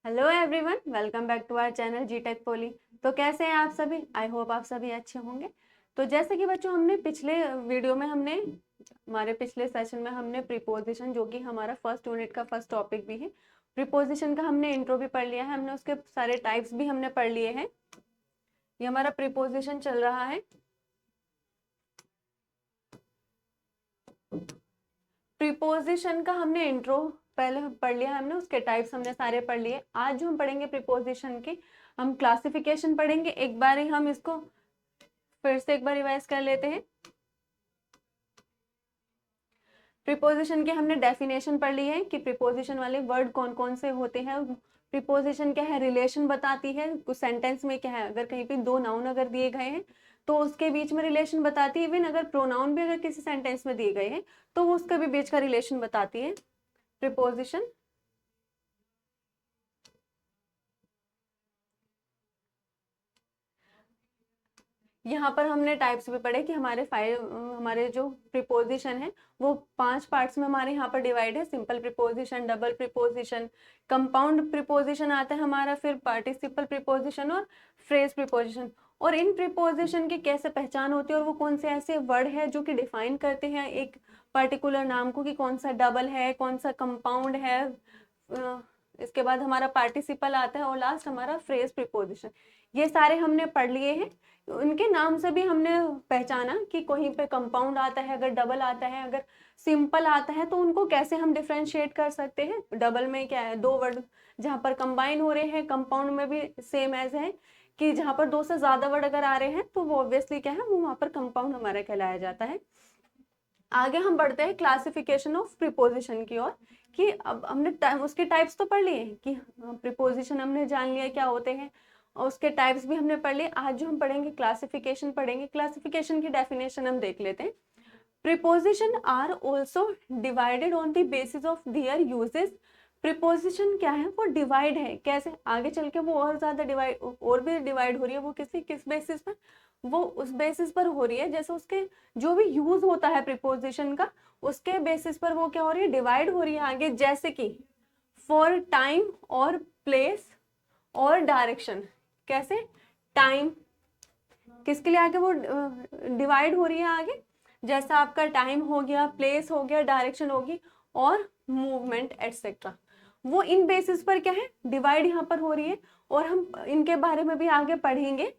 Hello everyone, welcome back to our channel G Tech Poly. तो कैसे हैं आप सभी? आई होप आप सभी अच्छे होंगे। तो जैसे कि बच्चों, हमने पिछले वीडियो में हमारे पिछले सेशन में हमने प्रीपोजिशन, जो कि हमारा फर्स्ट यूनिट का फर्स्ट टॉपिक भी है, प्रीपोजिशन का हमने इंट्रो भी पढ़ लिया है। हमने उसके सारे टाइप्स भी हमने पढ़ लिए हैं। ये हमारा प्रीपोजिशन चल रहा है। प्रीपोजिशन का हमने इंट्रो पहले पढ़ लिया, हमने उसके टाइप्स हमने सारे पढ़ लिए। आज जो हम पढ़ेंगे प्रीपोजिशन की, हम क्लासिफिकेशन पढ़ेंगे। एक बार ही हम इसको फिर से एक बार रिवाइज कर लेते हैं। प्रीपोजिशन के हमने डेफिनेशन पढ़ ली है कि प्रीपोजिशन वाले वर्ड कौन कौन से होते हैं। प्रीपोजिशन क्या है? रिलेशन बताती है। कुछ सेंटेंस में क्या है, अगर कहीं पे दो नाउन अगर दिए गए हैं तो उसके बीच में रिलेशन बताती है। इवन अगर प्रोनाउन भी अगर किसी सेंटेंस में दिए गए हैं तो वो उसके भी बीच का रिलेशन बताती है प्रीपोजिशन। यहाँ पर हमने टाइप्स भी पढ़े कि हमारे जो प्रीपोजिशन है वो 5 पार्ट्स में हमारे यहाँ पर डिवाइड है। Simple preposition, double preposition, compound preposition आता है हमारा, फिर पार्टिसिपल प्रीपोजिशन और फ्रेज प्रीपोजिशन। और इन प्रीपोजिशन की कैसे पहचान होती है और वो कौन से ऐसे वर्ड है जो कि डिफाइन करते हैं एक पर्टिकुलर नाम को, कि कौन सा डबल है, कौन सा कंपाउंड है। इसके बाद हमारा पार्टिसिपल आता है और लास्ट हमारा फ्रेज प्रीपोजिशन। ये सारे हमने पढ़ लिए हैं। उनके नाम से भी हमने पहचाना कि कहीं पे कंपाउंड आता है, अगर डबल आता है, अगर सिंपल आता है, तो उनको कैसे हम डिफरेंशिएट कर सकते हैं। डबल में क्या है, दो वर्ड जहाँ पर कंबाइन हो रहे हैं। कंपाउंड में भी सेम एज है कि जहाँ पर दो से ज्यादा वर्ड अगर आ रहे हैं तो वो ऑब्वियसली क्या है, वो वहां पर कंपाउंड हमारा कहलाया जाता है। आगे हम बढ़ते हैं क्लासिफिकेशन ऑफ प्रीपोजिशन की ओर, कि अब हमने उसके टाइप्स तो पढ़ लिए कि प्रीपोजिशन हमने जान लिया क्या होते हैं, और उसके टाइप्स भी हमने पढ़ लिए। आज जो हम पढ़ेंगे क्लासिफिकेशन पढ़ेंगे। क्लासिफिकेशन की डेफिनेशन हम देख लेते हैं। Preposition are also divided on the basis of their uses. Preposition क्या है, वो डिवाइड है। कैसे? आगे चल के वो और ज्यादा डिवाइड, और भी डिवाइड हो रही है। वो किस बेसिस पर? वो उस बेसिस पर हो रही है जैसे उसके जो भी यूज होता है प्रीपोजिशन का, उसके बेसिस पर वो क्या हो रही है, डिवाइड हो रही है आगे। जैसे कि फॉर टाइम और प्लेस और डायरेक्शन। कैसे? टाइम किसके लिए आगे वो डिवाइड हो रही है आगे, जैसा आपका टाइम हो गया, प्लेस हो गया, डायरेक्शन होगी और मूवमेंट एटसेट्रा। वो इन बेसिस पर क्या है, डिवाइड यहाँ पर हो रही है। और हम इनके बारे में भी आगे पढ़ेंगे।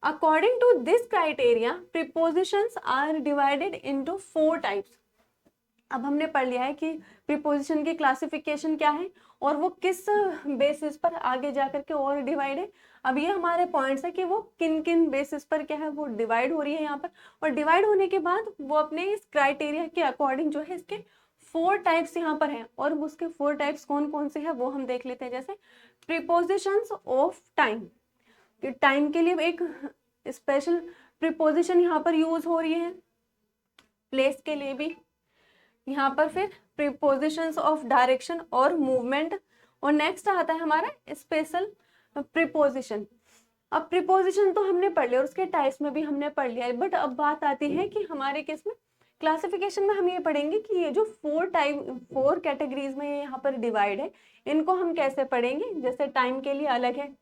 According to this criteria prepositions are divided into 4 types. अब हमने पढ़ लिया है कि प्रीपोजिशन की क्लासिफिकेशन क्या है और वो किस बेसिस पर आगे जाकर के और डिवाइड है। अब ये हमारे पॉइंट्स है कि वो किन किन बेसिस पर क्या है, वो डिवाइड हो रही है यहाँ पर। और डिवाइड होने के बाद वो अपने इस क्राइटेरिया के अकॉर्डिंग जो है इसके 4 टाइप्स यहाँ पर हैं। और उसके 4 टाइप्स कौन कौन से हैं वो हम देख लेते हैं। जैसे प्रीपोजिशंस ऑफ टाइम, टाइम के लिए एक स्पेशल प्रीपोजिशन यहाँ पर यूज हो रही है। प्लेस के लिए भी यहाँ पर, फिर प्रीपोजिशंस ऑफ डायरेक्शन और मूवमेंट। और नेक्स्ट आता है हमारा स्पेशल प्रीपोजिशन। अब प्रीपोजिशन तो हमने पढ़ लिया और उसके टाइप्स में भी हमने पढ़ लिया है। बट अब बात आती है कि हमारे केस में क्लासिफिकेशन में हम ये पढ़ेंगे कि ये जो 4 कैटेगरीज में ये यहाँ पर डिवाइड है, इनको हम कैसे पढ़ेंगे। जैसे टाइम के लिए अलग है,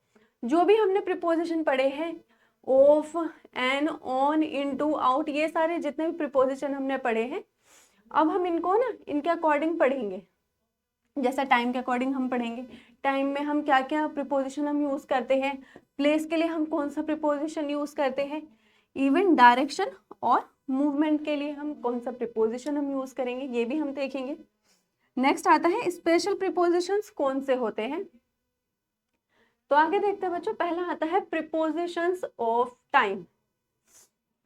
जो भी हमने प्रीपोजिशन पढ़े हैं, of, in, on, into, out, ये सारे जितने भी प्रीपोजिशन हमने पढ़े हैं, अब हम इनको ना इनके अकॉर्डिंग पढ़ेंगे। जैसा टाइम के अकॉर्डिंग हम पढ़ेंगे, टाइम में हम क्या क्या प्रीपोजिशन हम यूज करते हैं, प्लेस के लिए हम कौन सा प्रीपोजिशन यूज करते हैं, इवन डायरेक्शन और मूवमेंट के लिए हम कौन सा प्रीपोजिशन हम यूज करेंगे, ये भी हम देखेंगे। नेक्स्ट आता है स्पेशल प्रीपोजिशंस कौन से होते हैं। तो आगे देखते हैं बच्चों, पहला आता है प्रीपोजिशंस ऑफ टाइम।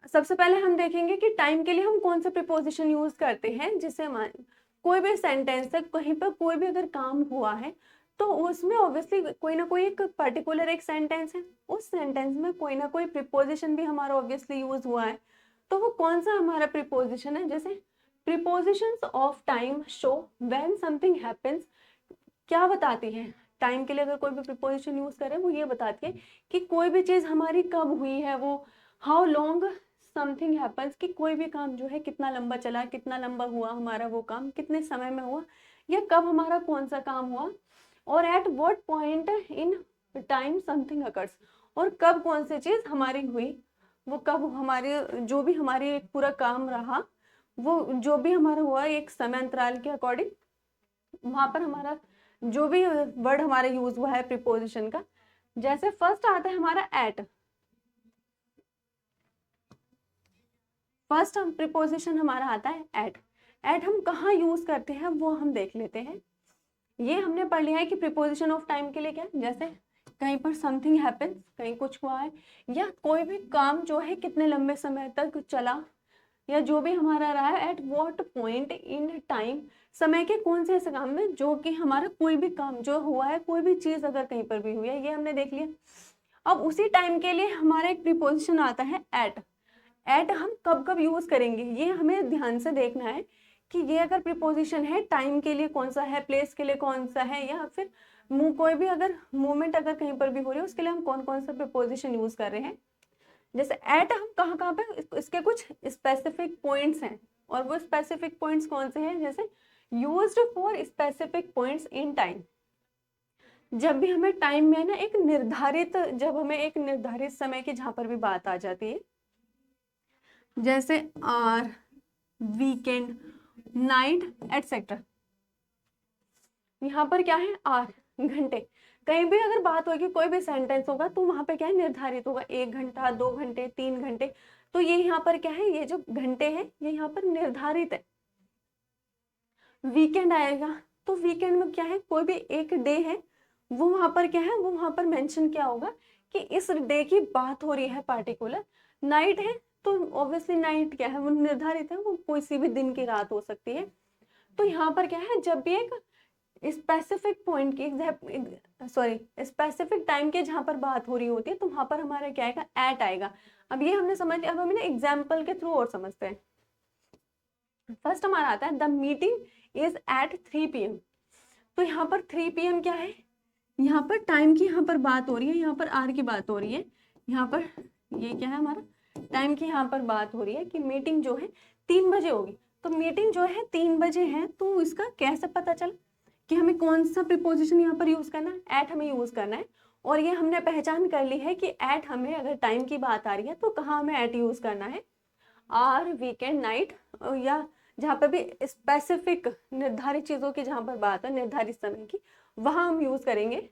सबसे पहले हम देखेंगे कि टाइम के लिए हम कौन सा प्रीपोजिशन यूज करते हैं। जिससे कोई भी सेंटेंस है, कहीं पर कोई भी अगर काम हुआ है तो उसमें ऑब्वियसली कोई ना कोई एक पर्टिकुलर एक सेंटेंस है, उस सेंटेंस में कोई ना कोई प्रीपोजिशन भी हमारा ऑब्वियसली यूज हुआ है। तो वो कौन सा हमारा प्रीपोजिशन है। जैसे prepositions of time show when something happens, क्या बताती है, टाइम के लिए अगर कोई भी प्रीपोजिशन यूज करें वो ये बताती है कि कोई भी चीज हमारी कब हुई है, वो हाउ लॉन्ग समथिंग हैपेंस, कि कोई भी काम जो है कितना लंबा चला, कितना लंबा हुआ हमारा वो काम, कितने समय में हुआ, या कब हमारा कौन सा काम हुआ। और at what point in time something occurs, और कब कौन सी चीज हमारी हुई, वो कब हमारे जो भी हमारी पूरा काम रहा, वो जो भी हमारा हुआ एक समय अंतराल के अकॉर्डिंग, वहां पर हमारा जो भी वर्ड हमारा यूज हुआ है प्रीपोजिशन का। जैसे फर्स्ट आता है हमारा एट, फर्स्ट हम प्रीपोजिशन हमारा आता है एट। एट हम कहाँ यूज करते हैं वो हम देख लेते हैं। ये हमने पढ़ लिया है कि प्रीपोजिशन ऑफ टाइम के लिए क्या है, जैसे कहीं पर समथिंग हैपेंस, कहीं कुछ हुआ है, या कोई भी काम जो है कितने लंबे समय तक चला, या जो भी हमारा रहा है, at what point in time, समय के कौन से ऐसे काम में जो कि हमारा कोई भी काम जो हुआ है, कोई भी चीज अगर कहीं पर भी हुई है, ये हमने देख लिया। अब उसी टाइम के लिए हमारा एक प्रीपोजिशन आता है एट। एट हम कब कब यूज करेंगे ये हमें ध्यान से देखना है कि ये अगर प्रीपोजिशन है टाइम के लिए कौन सा है, प्लेस के लिए कौन सा है, या फिर कोई भी अगर मूवमेंट अगर कहीं पर भी हो रही है उसके लिए हम कौन कौन सा प्रीपोजिशन यूज कर रहे हैं। जैसे एट हम कहाँ कहाँ पे, इसके कुछ स्पेसिफिक पॉइंट्स हैं, और वो स्पेसिफिक पॉइंट्स कौन से हैं, जैसे used for specific points in time. जब भी हमें टाइम में ना एक निर्धारित, जब हमें एक निर्धारित समय की जहां पर भी बात आ जाती है, जैसे आर, वीकेंड, नाइट एटसेट्रा, यहाँ पर क्या है आर, घंटे। कहीं भी अगर बात होगी कोई भी सेंटेंस होगा तो वहां पे क्या है निर्धारित होगा, 1 घंटा, 2 घंटे, 3 घंटे, तो ये यहाँ पर क्या है, ये जो घंटे हैं ये यहाँ पर निर्धारित है। वीकेंड आएगा तो वीकेंड में क्या है, कोई भी एक डे है, वो वहां पर क्या है, वो वहां पर मेंशन क्या होगा कि इस डे की बात हो रही है पार्टिकुलर। नाइट है तो ऑब्वियसली नाइट क्या है, वो निर्धारित है, वो कोई सी भी दिन की रात हो सकती है। तो यहाँ पर क्या है, जब भी एक स्पेसिफिक पॉइंट की, सॉरी स्पेसिफिक टाइम के जहां पर बात हो रही होती है तो वहां पर हमारा क्या आएगा, एट आएगा। अब ये हमने समझ लिया, अब हम एग्जाम्पल के थ्रू और समझते हैं। फर्स्ट हमारा आता है the meeting is at 3 PM। तो यहाँ पर 3 PM क्या है, यहाँ पर टाइम की यहाँ पर बात हो रही है, यहाँ पर आर की बात हो रही है, यहाँ पर ये क्या है हमारा टाइम की यहाँ पर बात हो रही है कि मीटिंग जो है 3 बजे होगी। तो मीटिंग जो है 3 बजे है, तो इसका कैसे पता चला कि हमें कौन सा प्रीपोजिशन यहाँ पर यूज करना है, एट हमें यूज करना है। और ये हमने पहचान कर ली है कि एट हमें अगर टाइम की बात आ रही है तो कहाँ हमें एट यूज करना है, आर, वीकेंड, नाइट, या जहाँ पर भी स्पेसिफिक निर्धारित चीजों की जहां पर बात है निर्धारित समय की, वहां हम यूज करेंगे।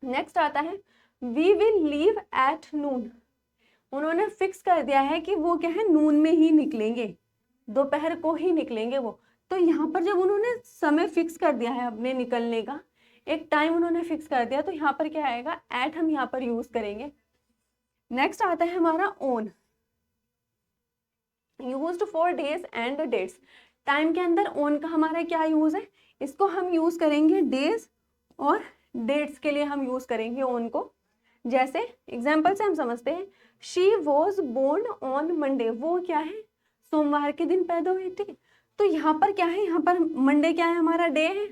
नेक्स्ट आता है we will leave at noon. उन्होंने फिक्स कर दिया है कि वो क्या है, नून में ही निकलेंगे, दोपहर को ही निकलेंगे वो। तो यहाँ पर जब उन्होंने समय फिक्स कर दिया है अपने निकलने का, एक टाइम उन्होंने फिक्स कर दिया, तो यहाँ पर क्या आएगा, एट हम यहाँ पर यूज करेंगे। नेक्स्ट आता है हमारा on, used for days and dates. Time के अंदर ऑन का हमारा क्या यूज है, इसको हम यूज करेंगे डेज और डेट्स के लिए हम यूज करेंगे ऑन को। जैसे एग्जाम्पल से हम समझते हैं, she was born on Monday, वो क्या है, सोमवार के दिन पैदा हुई थी। तो यहाँ पर क्या है, यहाँ पर मंडे क्या है, हमारा डे है,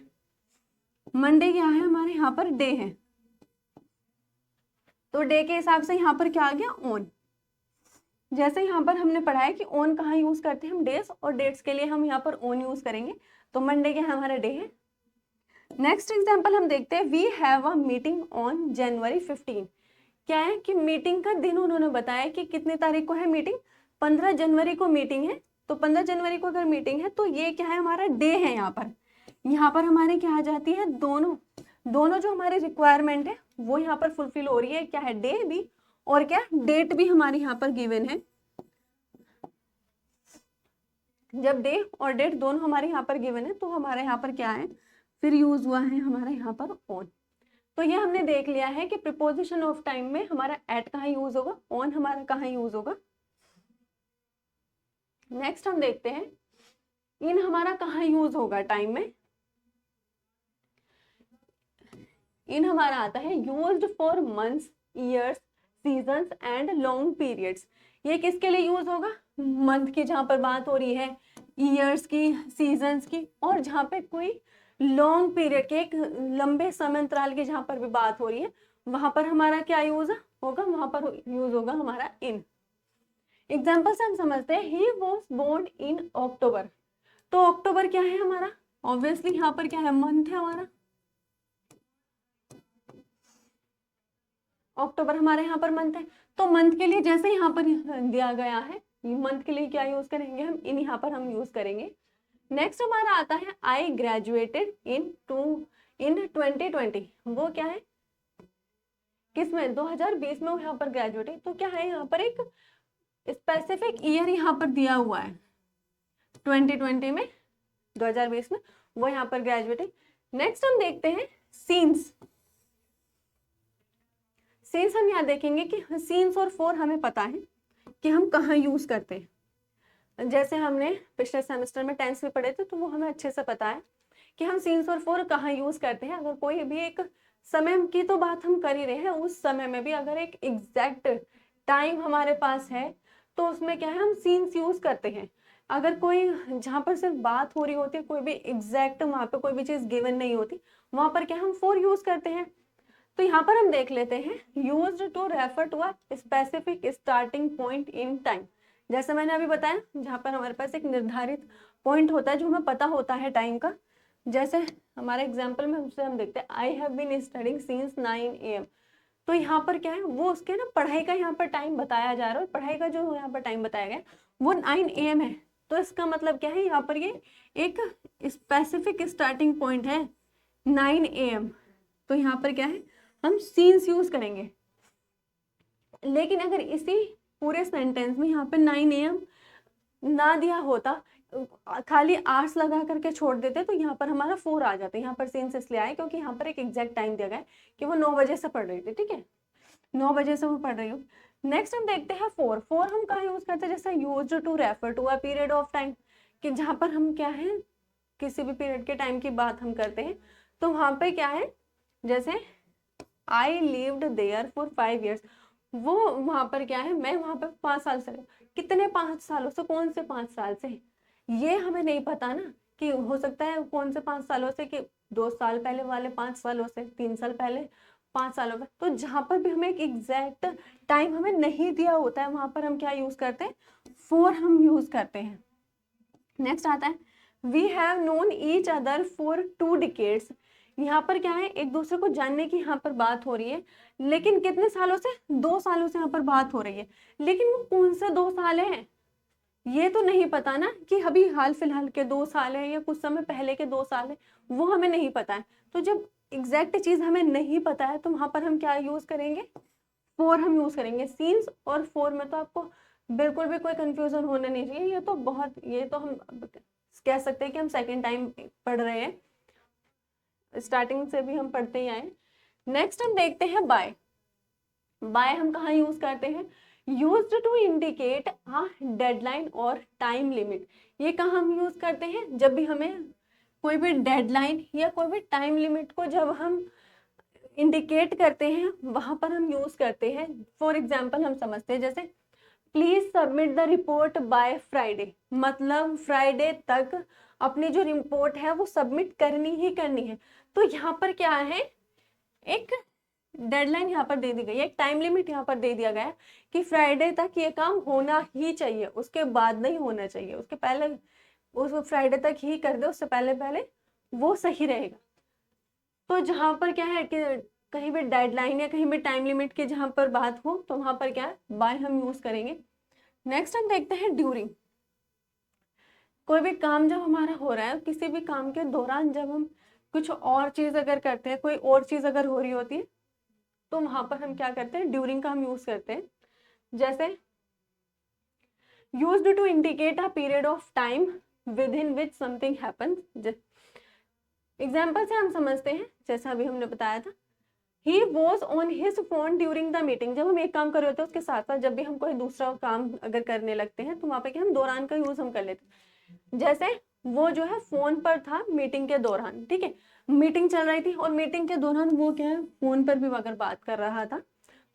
मंडे क्या है हमारे यहाँ पर डे है, तो डे के हिसाब से यहाँ पर क्या आ गया, ऑन। जैसे यहाँ पर हमने पढ़ा है कि ऑन कहाँ यूज करते हैं हम, डेज, और डेट्स के लिए हम यहाँ पर ऑन यूज करेंगे। तो मंडे क्या है, हमारा डे है। नेक्स्ट एग्जाम्पल हम देखते हैं, we have a meeting on January 15। क्या है कि मीटिंग का दिन उन्होंने बताया कि कितनी तारीख को है मीटिंग, 15 जनवरी को मीटिंग है। तो 15 जनवरी को अगर मीटिंग है तो ये क्या है, हमारा डे है। यहाँ पर हमारे क्या आ जाती है, दोनों जो हमारी रिक्वायरमेंट है वो यहाँ पर फुलफिल हो रही है। क्या है, डे भी और क्या डेट भी हमारे यहाँ पर गिवन है। जब डे और डेट दोनों हमारे यहाँ पर गिवन है तो हमारे यहाँ पर क्या है, फिर यूज हुआ है हमारे यहाँ पर ऑन। तो ये हमने देख लिया है कि प्रीपोजिशन ऑफ टाइम में हमारा एट कहाँ यूज होगा, ऑन हमारा कहाँ यूज होगा। नेक्स्ट हम देखते हैं इन हमारा कहाँ यूज होगा टाइम में। इन हमारा आता है used for months, years, seasons and long periods. ये किसके लिए यूज होगा, मंथ की जहां पर बात हो रही है, ईयर्स की, सीजन्स की, और जहां पे कोई लॉन्ग पीरियड के एक लंबे समय अंतराल की जहां पर भी बात हो रही है वहां पर हमारा क्या यूज होगा, वहां पर यूज होगा हमारा इन। एग्जाम्पल से हम समझते हैं, ही वॉज बोर्न इन अक्टूबर। तो अक्टूबर क्या है हमारा, ऑब्वियसली यहाँ पर क्या है, मंथ है हमारा। अक्टूबर हमारे यहाँ पर मंथ है, तो मंथ के लिए जैसे यहाँ पर दिया गया है, मंथ के लिए क्या यूज करेंगे हम, इन यहाँ पर हम यूज करेंगे। नेक्स्ट हमारा आता है आई ग्रेजुएटेड इन 2020। वो क्या है, किसमें, 2020 में वो यहाँ पर ग्रेजुएट है, तो क्या है यहाँ पर एक स्पेसिफिक ईयर यहाँ पर दिया हुआ है 2020 में, 2020 में वो यहाँ पर ग्रेजुएट है। नेक्स्ट हम देखते हैं सीन्स। सीन्स हम यहाँ देखेंगे कि सीन्स और फॉर हमें पता है कि हम कहाँ यूज करते हैं, जैसे हमने पिछले सेमेस्टर में टेंस भी पढ़े थे, तो वो हमें अच्छे से पता है कि हम सीन्स और फॉर कहाँ यूज करते हैं। अगर कोई भी एक समय की तो बात हम कर ही रहे हैं, उस समय में भी अगर एक एग्जैक्ट टाइम हमारे पास है तो उसमें क्या है, हम सीन्स यूज करते हैं। अगर कोई जहाँ पर सिर्फ बात हो रही होती है, कोई भी एग्जैक्ट वहां पर कोई भी चीज गिवन नहीं होती, वहां पर क्या हम फॉर यूज करते हैं। तो यहाँ पर हम देख लेते हैं, used to refer to a specific starting point in time. जैसे मैंने अभी बताया, जहाँ पर हमारे पास एक निर्धारित पॉइंट होता है जो हमें पता होता है टाइम का। जैसे हमारे एग्जाम्पल में हमसे हम देखते हैं, I have been studying since 9 AM। तो यहाँ पर क्या है, वो उसके ना पढ़ाई का यहाँ पर टाइम बताया जा रहा है, और पढ़ाई का जो यहाँ पर टाइम बताया गया वो 9 AM है। तो इसका मतलब क्या है, यहाँ पर ये एक स्पेसिफिक स्टार्टिंग पॉइंट है 9 AM। तो यहाँ पर क्या है, हम सीन्स यूज करेंगे। लेकिन अगर इसी पूरे सेंटेंस में यहाँ पे 9 AM ना दिया होता, खाली आर्स लगा करके छोड़ देते, तो यहाँ पर हमारा 4 आ जाता। यहाँ पर सीन्स इसलिए आए क्योंकि यहाँ पर एक एग्जैक्ट टाइम दिया गया है कि वो 9 बजे से पढ़ रही थी, ठीक है, 9 बजे से वो पढ़ रही हूँ। नेक्स्ट हम देखते हैं फोर। फोर हम कहाँ यूज करते हैं, जैसे use to refer to a period of time, कि जहाँ पर हम क्या है, किसी भी पीरियड के टाइम की बात हम करते हैं, तो वहां पे क्या है, जैसे I lived there for 5 years, वो वहां पर क्या है, मैं वहां पर 5 साल से, कितने 5 सालों से, कौन से 5 साल से, ये हमें नहीं पता ना, कि हो सकता है कौन से 5 सालों से, कि 2 साल पहले वाले 5 सालों से, 3 साल पहले 5 सालों में। तो जहां पर भी हमें एक एग्जैक्ट टाइम हमें नहीं दिया होता है, वहां पर हम क्या यूज करते हैं, फॉर हम यूज करते हैं। नेक्स्ट आता है, we have known each other for 2 decades। यहाँ पर क्या है, एक दूसरे को जानने की यहाँ पर बात हो रही है, लेकिन कितने सालों से, 2 सालों से यहाँ पर बात हो रही है, लेकिन वो कौन से 2 साल है, ये तो नहीं पता ना, कि अभी हाल फिलहाल के 2 साल है या कुछ समय पहले के 2 साल है, वो हमें नहीं पता है। तो जब एग्जैक्ट चीज हमें नहीं पता है, तो वहां पर हम क्या यूज करेंगे, फोर हम यूज करेंगे। सीन्स और फोर में तो आपको बिल्कुल भी कोई कंफ्यूजन होना नहीं चाहिए, ये तो बहुत, ये तो हम कह सकते हैं कि हम सेकेंड टाइम पढ़ रहे हैं, स्टार्टिंग से भी हम पढ़ते ही आए। नेक्स्ट हम देखते हैं बाय। बाय हम कहाँ यूज करते हैं, used to indicate a deadline और टाइम लिमिट। ये कहाँ हम यूज करते हैं, जब भी हमें कोई भी डेडलाइन या कोई भी टाइम लिमिट को जब हम इंडिकेट करते हैं, वहां पर हम यूज करते हैं। फॉर एग्जाम्पल हम समझते हैं, जैसे please submit the report by Friday, मतलब फ्राइडे तक अपनी जो रिपोर्ट है वो सबमिट करनी ही करनी है। तो यहाँ पर क्या है, एक डेडलाइन यहाँ पर दे दी गई है, एक टाइम लिमिट यहाँ पर दे दिया गया है कि फ्राइडे तक ये काम होना ही चाहिए, उसके बाद नहीं होना चाहिए, उसके पहले, उस फ्राइडे तक ही कर दे, उससे पहले पहले वो सही रहेगा। तो जहां पर क्या है कि कहीं भी डेडलाइन या कहीं भी टाइम लिमिट की जहां पर बात हो, तो वहां पर क्या है, बाय हम यूज करेंगे। नेक्स्ट हम देखते हैं ड्यूरिंग। कोई भी काम जब हमारा हो रहा है, किसी भी काम के दौरान जब हम कुछ और चीज अगर करते हैं, कोई और चीज अगर हो रही होती है, तो वहां पर हम क्या करते हैं, ड्यूरिंग का हम यूज करते हैं। जैसे used to indicate a period of time within which something happens. Example से हम समझते हैं, जैसा अभी हमने बताया था, He was on his phone during the meeting। जब हम एक काम कर रहे होते हैं, उसके साथ साथ जब भी हम कोई दूसरा काम अगर करने लगते हैं, तो वहां पे क्या हम दौरान का यूज हम कर लेते हैं। जैसे वो जो है फोन पर था मीटिंग के दौरान, ठीक है, मीटिंग चल रही थी और मीटिंग के दौरान वो क्या है, फोन पर भी अगर बात कर रहा था,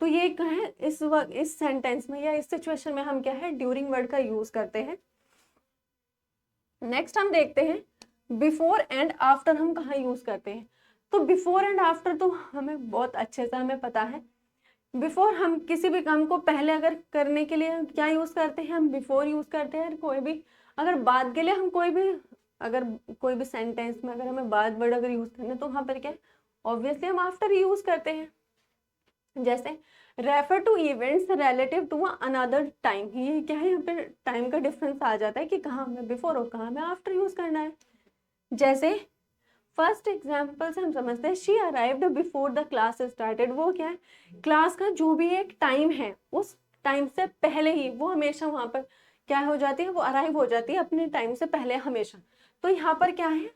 तो ये क्या है, इस वक्त इस सेंटेंस में या इस सिचुएशन में हम क्या है, ड्यूरिंग वर्ड का यूज करते हैं। नेक्स्ट हम देखते हैं बिफोर एंड आफ्टर हम कहाँ यूज करते हैं। तो बिफोर एंड आफ्टर तो हमें बहुत अच्छे से हमें पता है। बिफोर हम किसी भी काम को पहले अगर करने के लिए क्या यूज करते हैं, हम बिफोर यूज करते हैं। कोई भी अगर बाद के लिए हम अगर कोई भी सेंटेंस में अगर हमें बाद वर्ड अगर यूज करना है, तो वहां पर क्या है, ऑब्वियसली हम आफ्टर यूज करते हैं। जैसे refer to events relative to another time, ये क्या है, यहाँ पे टाइम का डिफरेंस आ जाता है कि कहाँ हमें बिफोर और कहाँ हमें आफ्टर यूज करना है। जैसे फर्स्ट एग्जाम्पल से हम समझते हैं, she arrived before the class started, वो क्या है, क्लास का जो भी एक टाइम है उस टाइम से पहले ही वो हमेशा वहां पर क्या हो जाती है, वो अराइव हो जाती है अपने टाइम से पहले हमेशा। तो यहाँ पर क्या है,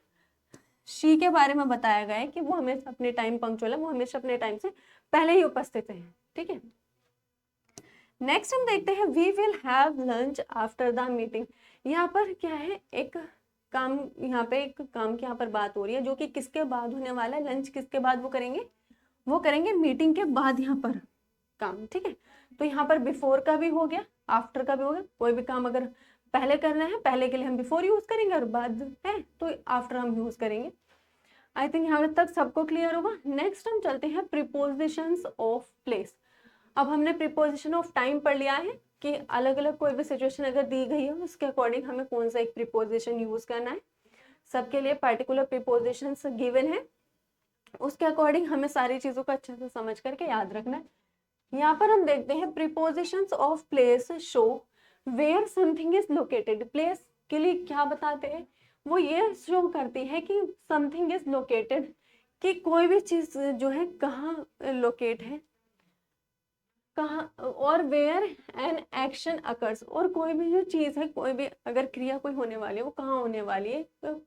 शी के बारे में बताया गया है कि वो हमेशा अपने टाइम पंक्चुअल है, वो हमेशा अपने टाइम से पहले ही उपस्थित है। ठीक है, नेक्स्ट हम देखते हैं we will have lunch after the meeting. यहाँ पर क्या है, एक काम, यहाँ पे एक काम की यहाँ पर बात हो रही है जो कि किसके बाद होने वाला है, लंच किसके बाद वो करेंगे मीटिंग के बाद यहाँ पर काम। ठीक है, तो यहाँ पर बिफोर का भी हो गया, आफ्टर का भी हो गया। कोई भी काम अगर पहले करना है, पहले के लिए हम बिफोर यूज करेंगे और बाद है तो आफ्टर हम यूज करेंगे। आई थिंक यहाँ तक सबको क्लियर होगा। नेक्स्ट हम चलते हैं प्रीपोजिशंस ऑफ प्लेस। अब हमने प्रीपोजिशन ऑफ टाइम पढ़ लिया है कि अलग अलग कोई भी सिचुएशन अगर दी गई है उसके अकॉर्डिंग हमें कौन सा एक प्रीपोजिशन यूज करना है। सबके लिए पार्टिकुलर प्रीपोजिशंस गिवन है, उसके अकॉर्डिंग हमें सारी चीजों को अच्छे से समझ करके याद रखना है। यहाँ पर हम देखते हैं prepositions of place show where something is located. Place के लिए क्या बताते हैं, वो ये शो करती है कि समथिंग इज लोकेटेड, कि कोई भी चीज जो है कहाँ लोकेट है, कहाँ, और वेयर एन एक्शन अकर्स, और कोई भी जो चीज है, कोई भी अगर क्रिया कोई होने वाली है वो कहाँ होने वाली है। तो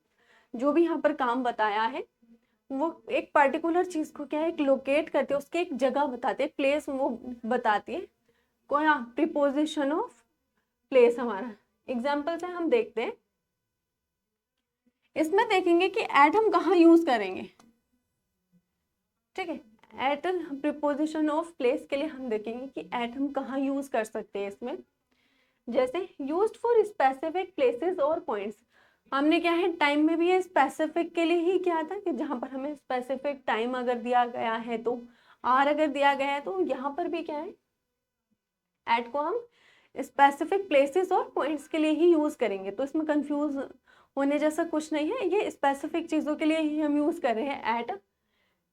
जो भी यहाँ पर काम बताया है वो एक पर्टिकुलर चीज को क्या है, एक लोकेट करते हैं, उसकी एक जगह बताते हैं, प्लेस वो बताती है। कोई प्रीपोजिशन ऑफ प्लेस हमारा एग्जाम्पल से हम देखते हैं। इसमें देखेंगे कि एट हम कहाँ यूज करेंगे। ठीक है, एट प्रीपोजिशन ऑफ प्लेस के लिए हम देखेंगे कि एट हम कहाँ यूज कर सकते हैं इसमें। जैसे यूज्ड फॉर स्पेसिफिक प्लेसेस और पॉइंट्स, हमने क्या है टाइम में भी ये स्पेसिफिक के लिए ही किया था कि जहां पर हमें स्पेसिफिक टाइम अगर दिया गया है तो आर अगर दिया गया है, तो यहाँ पर भी क्या है, एट को हम स्पेसिफिक प्लेसेस और पॉइंट्स के लिए ही यूज करेंगे। तो इसमें कंफ्यूज होने जैसा कुछ नहीं है, ये स्पेसिफिक चीजों के लिए ही हम यूज कर रहे हैं एट।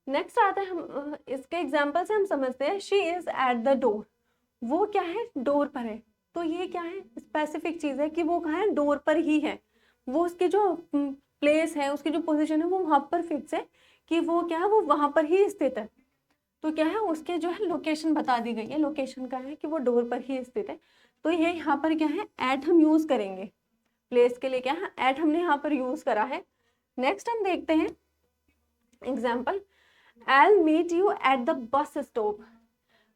नेक्स्ट आता है, हम इसके एग्जाम्पल से हम समझते हैं she is at the door, वो क्या है डोर पर है। तो ये क्या है, स्पेसिफिक चीज है कि वो कहाँ है, डोर पर ही है। वो उसकी जो प्लेस है, उसकी जो पोजीशन है वो वहां पर फिक्स है कि वो क्या है, वो वहां पर ही स्थित है। तो क्या है, उसके जो है लोकेशन बता दी गई है, लोकेशन का है कि वो डोर पर ही स्थित है। तो ये यहाँ पर क्या है, एट हम यूज करेंगे। प्लेस के लिए क्या है, एट हमने यहाँ पर यूज करा है। नेक्स्ट हम देखते हैं example, I'll meet you at the bus stop,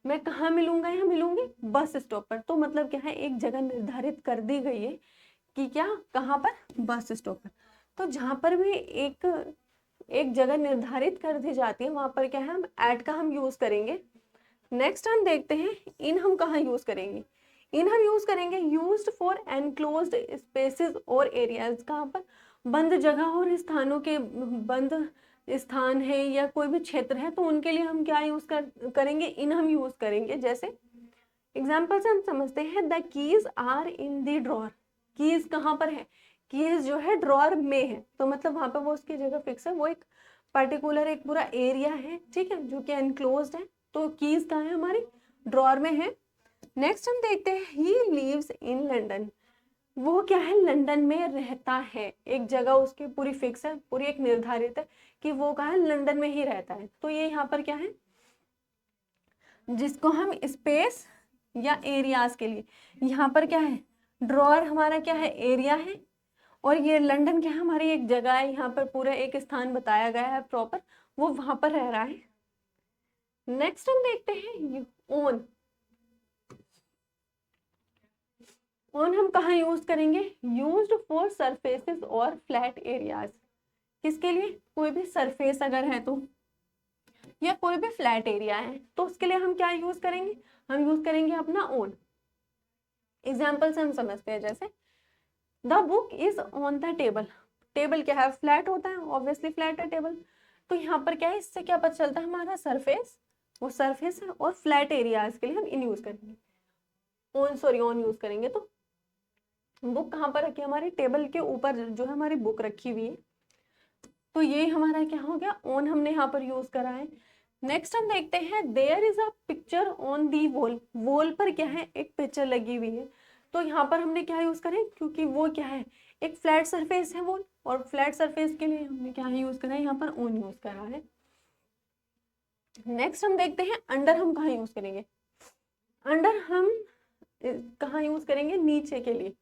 मैं कहाँ मिलूंगा, यहाँ मिलूंगी बस स्टॉप पर। तो मतलब क्या है, एक जगह निर्धारित कर दी गई है कि क्या, कहाँ पर, बस स्टॉप पर। तो जहां पर भी एक जगह निर्धारित कर दी जाती है वहां पर क्या है, हम एट का हम यूज करेंगे। नेक्स्ट हम देखते हैं इन हम कहाँ यूज करेंगे। इन हम यूज करेंगे यूज्ड फॉर एनक्लोज्ड स्पेसेस और एरियाज, कहाँ पर बंद जगह और स्थानों के, बंद स्थान है या कोई भी क्षेत्र है तो उनके लिए हम क्या यूज करेंगे, इन हम यूज करेंगे। जैसे एग्जाम्पल से हम समझते हैं the keys are in the drawer, keys कहाँ पर है, कीज जो है ड्रॉर में है, तो मतलब वहां पर वो उसकी जगह फिक्स है, वो एक पर्टिकुलर एक पूरा एरिया है, ठीक है, जो कि एनक्लोज्ड है। तो कीज कहाँ है, हमारी ड्रॉर में है। नेक्स्ट हम देखते हैं ही लिव्स इन लंदन, वो क्या है, लंदन में रहता है, एक जगह उसकी पूरी फिक्स है, पूरी एक निर्धारित है कि वो कहाँ है, लंदन में ही रहता है। तो ये यहाँ पर क्या है, जिसको हम स्पेस या एरियाज के लिए, यहाँ पर क्या है, ड्रॉअर हमारा क्या है, एरिया है, और ये लंदन क्या है, हमारी एक जगह है, यहाँ पर पूरा एक स्थान बताया गया है प्रॉपर, वो वहां पर रह रहा है। नेक्स्ट हम देखते हैं ओन। ओन हम कहाँ यूज करेंगे, यूज्ड फॉर सरफेसेस और फ्लैट एरियाज, किसके लिए, कोई भी सरफेस अगर है तो, या कोई भी फ्लैट एरिया है तो उसके लिए हम क्या यूज करेंगे, हम यूज करेंगे अपना ओन। एग्जाम्पल से हम समझते हैं, जैसे the book is on the table, table क्या है, फ्लैट होता है, ऑब्वियसली फ्लैट है टेबल। तो यहाँ पर क्या है, इससे क्या पता चलता है, हमारा सरफेस, वो सरफेस है, और फ्लैट एरियाज के लिए हम इन यूज करेंगे, ऑन यूज करेंगे। तो बुक कहाँ पर रखी है, हमारी टेबल के ऊपर जो है हमारी बुक रखी हुई है, तो ये हमारा क्या हो गया, ऑन हमने यहाँ पर यूज करा है। नेक्स्ट हम देखते हैं there is a picture on the wall. Wall पर क्या है, एक पिक्चर लगी हुई है। तो यहाँ पर हमने क्या यूज करें, क्योंकि वो क्या है, एक फ्लैट सरफेस है वॉल, और फ्लैट सरफेस के लिए हमने क्या यूज करा है, यहाँ पर ऑन यूज करा है। नेक्स्ट हम देखते हैं अंडर हम कहाँ यूज करेंगे। अंडर हम कहाँ यूज करेंगे, नीचे के लिए।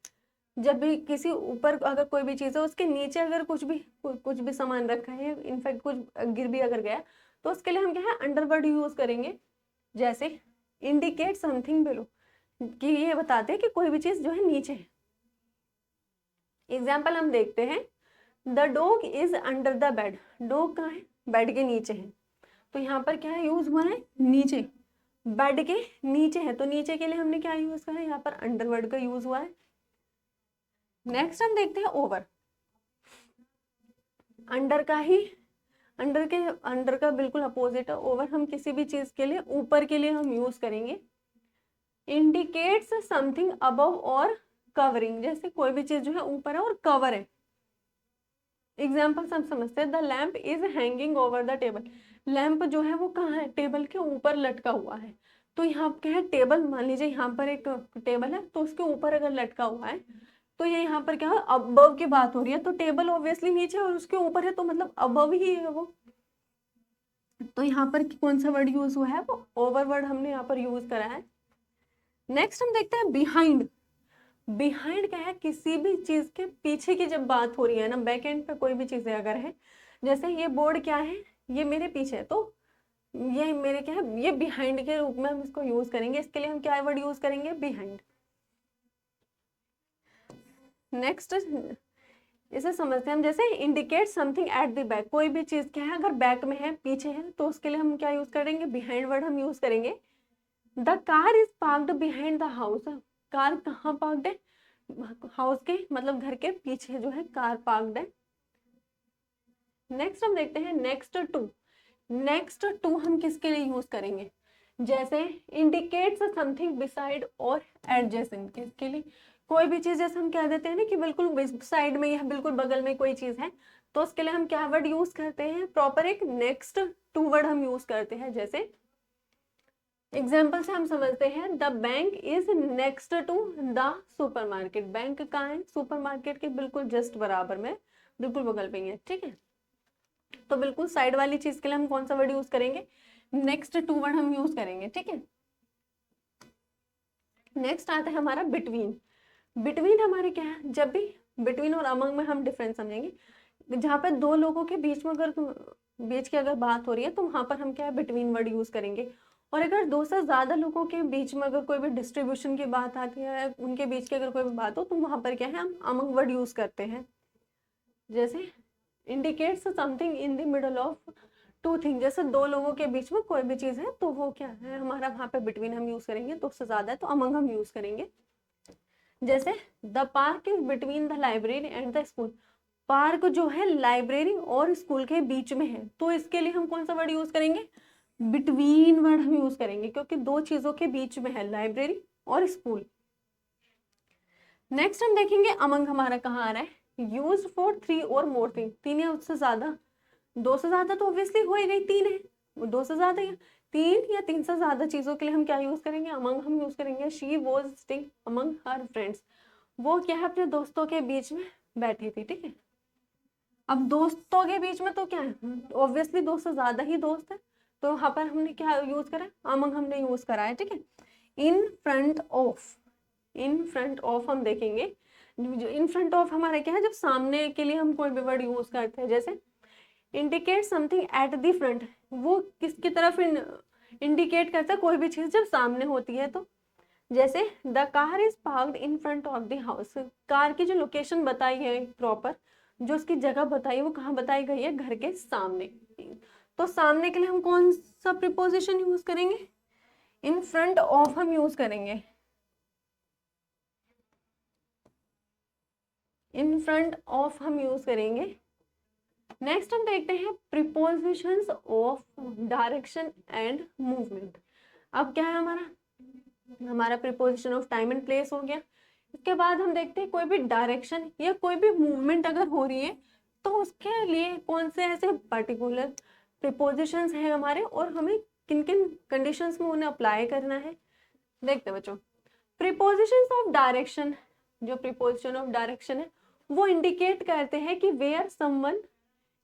जब भी किसी ऊपर अगर कोई भी चीज है, उसके नीचे अगर कुछ भी सामान रखा है, इनफैक्ट कुछ गिर भी अगर गया, तो उसके लिए हम क्या है, अंडरवर्ड यूज करेंगे। जैसे इंडिकेट समथिंग बिलो, कि ये बताते हैं कि कोई भी चीज जो है नीचे है। एग्जाम्पल हम देखते हैं, the dog is under the bed. Dog कहाँ है, बेड के नीचे है। तो यहाँ पर क्या यूज हुआ है, नीचे, बेड के नीचे है, तो नीचे के लिए हमने क्या यूज करा है, यहाँ पर अंडरवर्ड का यूज हुआ है। नेक्स्ट हम देखते हैं ओवर। अंडर का ही, अंडर का बिल्कुल अपोजिट है ओवर। हम किसी भी चीज के लिए, ऊपर के लिए हम यूज करेंगे। इंडिकेट्स समथिंग अबव और कवरिंग, जैसे कोई भी चीज जो है ऊपर है और कवर है। एग्जाम्पल हम समझते हैं, the lamp is hanging over the table. Lamp जो है वो कहाँ है, टेबल के ऊपर लटका हुआ है। तो यहाँ क्या है, टेबल, मान लीजिए यहाँ पर एक टेबल है, तो उसके ऊपर अगर लटका हुआ है, तो ये यहाँ पर क्या है, अबव की बात हो रही है। तो टेबल ऑब्वियसली नीचे और उसके ऊपर है, तो मतलब अबव ही है वो। तो यहाँ पर कौन सा वर्ड यूज हुआ है, वो ओवर वर्ड हमने यहाँ पर यूज करा है। नेक्स्ट हम देखते हैं बिहाइंड। बिहाइंड क्या है, किसी भी चीज के पीछे की जब बात हो रही है ना, बैक एंड पे कोई भी चीजें अगर है, जैसे ये बोर्ड क्या है, ये मेरे पीछे है, तो ये मेरे क्या है, ये बिहाइंड के रूप में हम इसको यूज करेंगे। इसके लिए हम क्या वर्ड यूज करेंगे, बिहाइंड। नेक्स्ट इसे समझते हैं हम, जैसे indicate something at the back. कोई भी चीज क्या है, अगर बैक में है, पीछे है, तो उसके लिए हम क्या यूज करेंगे, बिहाइंड वर्ड हम यूज करेंगे। The car is parked behind the house. Car कहाँ पार्क्ड है, हाउस के मतलब घर के पीछे जो है कार पार्क्ड है। नेक्स्ट हम देखते हैं नेक्स्ट टू। नेक्स्ट टू हम किसके लिए यूज करेंगे, जैसे इंडिकेट्स समथिंग बिसाइड और एडजेसेंट। किसके लिए, कोई भी चीज, जैसे हम कह देते हैं ना कि बिल्कुल साइड में या बिल्कुल बगल में कोई चीज है, तो उसके लिए हम क्या वर्ड यूज करते हैं, प्रॉपर एक नेक्स्ट टू वर्ड हम यूज करते हैं। जैसे एग्जाम्पल से हम समझते हैं, the bank is next to the supermarket. Bank कहाँ है, सुपरमार्केट के बिल्कुल जस्ट बराबर में, बिल्कुल बगल पे ही है, ठीक है। तो बिल्कुल साइड वाली चीज के लिए हम कौन सा वर्ड यूज करेंगे, नेक्स्ट टू वर्ड हम यूज करेंगे, ठीक है। नेक्स्ट आता है हमारा बिटवीन। बिटवीन हमारे क्या है, जब भी बिटवीन और अमंग में हम डिफरेंस समझेंगे। जहाँ पे दो लोगों के बीच में अगर बीच की अगर बात हो रही है, तो वहां पर हम क्या है, बिटवीन वर्ड यूज करेंगे। और अगर दो से ज्यादा लोगों के बीच में अगर कोई भी डिस्ट्रीब्यूशन की बात आती है, उनके बीच की अगर कोई भी बात हो, तो वहां पर क्या है, हम अमंग वर्ड यूज करते हैं। जैसे indicates something in the middle of two thing, जैसे दो लोगों के बीच में कोई भी चीज है, तो वो क्या है हमारा, वहां पे बिटवीन हम यूज करेंगे। दो से ज्यादा है तो अमंग हम यूज करेंगे। जैसे the park is between the library and the school. Park जो है लाइब्रेरी और स्कूल के बीच में है, तो इसके लिए हम कौन सा वर्ड यूज करेंगे, बिटवीन वर्ड हम यूज करेंगे, क्योंकि दो चीजों के बीच में है, लाइब्रेरी और स्कूल। नेक्स्ट हम देखेंगे अमंग हमारा कहाँ आ रहा है, यूज फॉर थ्री और मोर थिंग। तीन या उससे ज्यादा, दो से ज्यादा तो ऑब्वियसली हो ही गई, तीन है, वो दो से ज्यादा है, तीन या तीन से ज्यादा चीजों के लिए हम क्या यूज करेंगे, अमंग हम यूज करेंगे। She was sitting among her friends. वो क्या है, अपने दोस्तों के बीच में बैठी थी, ठीक है। अब दोस्तों के बीच में तो क्या है, ऑब्वियसली दो से ज्यादा ही दोस्त है, तो यहाँ पर हमने क्या यूज करा, अमंग हमने यूज करा है, ठीक है। In front of, in front of हम देखेंगे, जो इन फ्रंट ऑफ हमारा क्या है, जब सामने के लिए हम कोई भी वर्ड यूज करते हैं। जैसे indicate something at the front, वो किसकी तरफ इंडिकेट करता है, कोई भी चीज जब सामने होती है तो। जैसे the car is parked in front of the house. Car की जो लोकेशन बताई है प्रॉपर, जो उसकी जगह बताई है, वो कहाँ बताई गई है, घर के सामने। तो सामने के लिए हम कौन सा प्रीपोजिशन यूज करेंगे, इन फ्रंट ऑफ हम यूज करेंगे। इन फ्रंट ऑफ हम यूज करेंगे। नेक्स्ट हम देखते हैं prepositions of direction and movement. अब क्या है हमारा preposition of time and place हो गया। इसके बाद हम देखते हैं कोई भी डायरेक्शन या कोई भी मूवमेंट अगर हो रही है, तो उसके लिए कौन से ऐसे पर्टिकुलर प्रीपोजिशंस हैं हमारे और हमें किन किन कंडीशंस में उन्हें अप्लाई करना है। देखते हैं बच्चों, प्रीपोजिशंस ऑफ डायरेक्शन, जो प्रीपोजिशन ऑफ डायरेक्शन है वो इंडिकेट करते हैं कि वेयर समवन,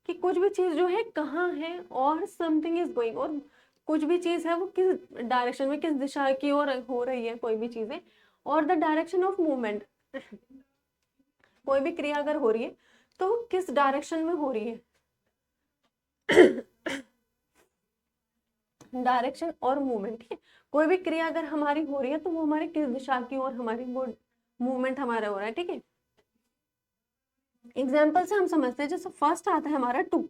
कि कुछ भी चीज जो है कहाँ है, और समथिंग इज गोइंग, और कुछ भी चीज है वो किस डायरेक्शन में, किस दिशा की ओर हो रही है कोई भी चीजें, और द डायरेक्शन ऑफ मूवमेंट, कोई भी क्रिया अगर हो रही है तो किस डायरेक्शन में हो रही है, डायरेक्शन और मूवमेंट। ठीक है, कोई भी क्रिया अगर हमारी हो रही है तो वो हमारी किस दिशा की ओर हमारी वो मूवमेंट हमारा हो रहा है। ठीक है, एग्जाम्पल से हम समझते हैं, जैसे फर्स्ट आता है हमारा टू।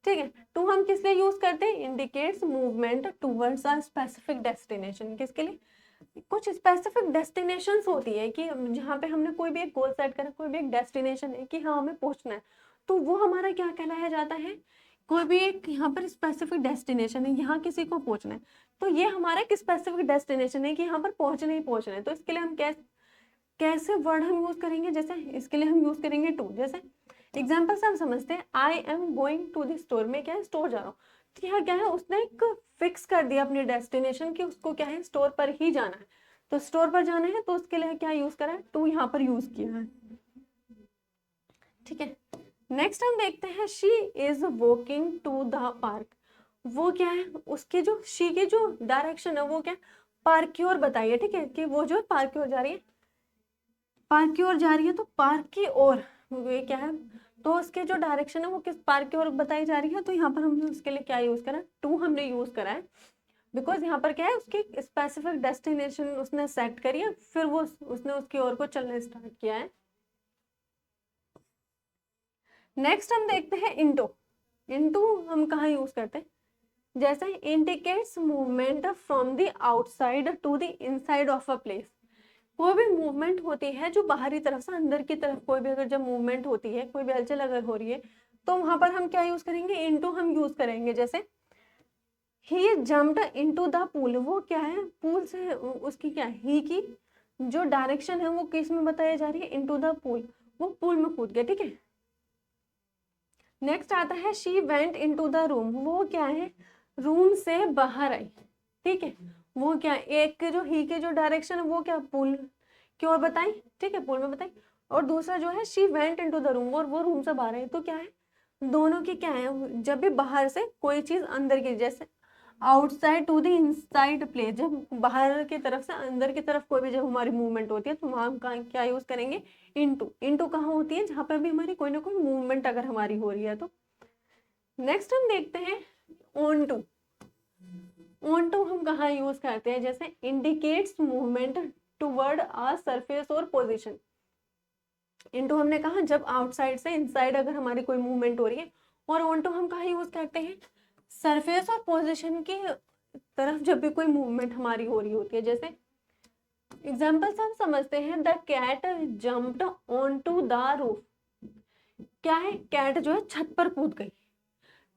ठीक है, टू हम किस लिए यूज करते हैं, indicates movement towards a specific destination. किसके लिए, कुछ स्पेसिफिक डेस्टिनेशंस होती है कि जहाँ पे हमने कोई भी एक गोल सेट करा, कोई भी एक डेस्टिनेशन है कि हाँ हमें पहुंचना है, तो वो हमारा क्या कहलाया जाता है, कोई भी एक यहाँ पर स्पेसिफिक डेस्टिनेशन है, यहाँ किसी को पहुंचना है, तो ये हमारा एक स्पेसिफिक डेस्टिनेशन है कि यहाँ पर पहुंचना ही पहुंचना है। तो इसके लिए हम कैसे वर्ड हम यूज करेंगे, जैसे इसके लिए हम यूज करेंगे टू। जैसे एग्जाम्पल से हम समझते हैं, I am going to the store, में क्या है स्टोर जा रहा हूँ, तो यहाँ क्या है उसने एक फिक्स कर दिया अपनी डेस्टिनेशन कि उसको क्या है स्टोर पर ही जाना है, तो स्टोर पर जाना है तो उसके लिए क्या यूज करा है, टू यहाँ पर यूज किया है। ठीक है, नेक्स्ट हम देखते हैं, she is walking to the park. वो क्या है, उसके जो शी की जो डायरेक्शन है वो क्या, पार्क की ओर बताइए। ठीक है, कि वो जो है पार्क की ओर जा रही है, पार्क की ओर जा रही है, तो पार्क की ओर ये क्या है, तो उसके जो डायरेक्शन है वो किस पार्क की ओर बताई जा रही है, तो यहाँ पर हमने उसके लिए क्या यूज करा, टू हमने यूज करा है, बिकॉज यहाँ पर क्या है उसकी स्पेसिफिक डेस्टिनेशन उसने सेट करी है, फिर वो उसने उसकी ओर को चलना स्टार्ट किया है। नेक्स्ट हम देखते हैं इंटू। इंटू हम कहाँ यूज करते हैं, जैसे indicates movement from the outside to the inside of a place. कोई भी मूवमेंट होती है जो बाहरी तरफ से अंदर की तरफ, कोई भी अगर जब मूवमेंट होती है, कोई भी हलचल अगर हो रही है, तो वहां पर हम क्या यूज करेंगे, इनटू हम यूज करेंगे। जैसे ही जम्प्ड इनटू द पूल, वो क्या है पूल से उसकी क्या है, ही की जो डायरेक्शन है वो किस में बताई जा रही है, इनटू द पूल, वो पूल में कूद गया। ठीक है, नेक्स्ट आता है she went into the room, वो क्या है रूम से बाहर आई। ठीक है, वो क्या एक जो ही के जो डायरेक्शन है वो क्या पूल की ओर बताई। ठीक है, पूल में बताई, और दूसरा जो है she went into the room, और वो रूम से बाहर आई, तो क्या है दोनों की क्या है, जब भी बाहर से कोई चीज अंदर की, जैसे outside to the inside place, जब बाहर की तरफ से अंदर की तरफ कोई भी जब हमारी मूवमेंट होती है तो वहां क्या यूज करेंगे, इनटू। इनटू कहाँ होती है, जहाँ पे भी हमारी कोई ना कोई मूवमेंट अगर हमारी हो रही है तो। नेक्स्ट हम देखते हैं ऑन टू। ऑन टू हम कहाँ यूज करते हैं, जैसे indicates movement toward a surface और पोजीशन। इनटू हमने कहा जब आउटसाइड से इनसाइड अगर हमारी कोई मूवमेंट हो रही है, और ऑन टू हम कहाँ यूज करते हैं, सरफेस और पोजीशन की तरफ जब भी कोई मूवमेंट हमारी हो रही होती है। जैसे एग्जाम्पल से हम समझते हैं, the cat jumped on to the roof. क्या है, कैट जो है छत पर कूद गई,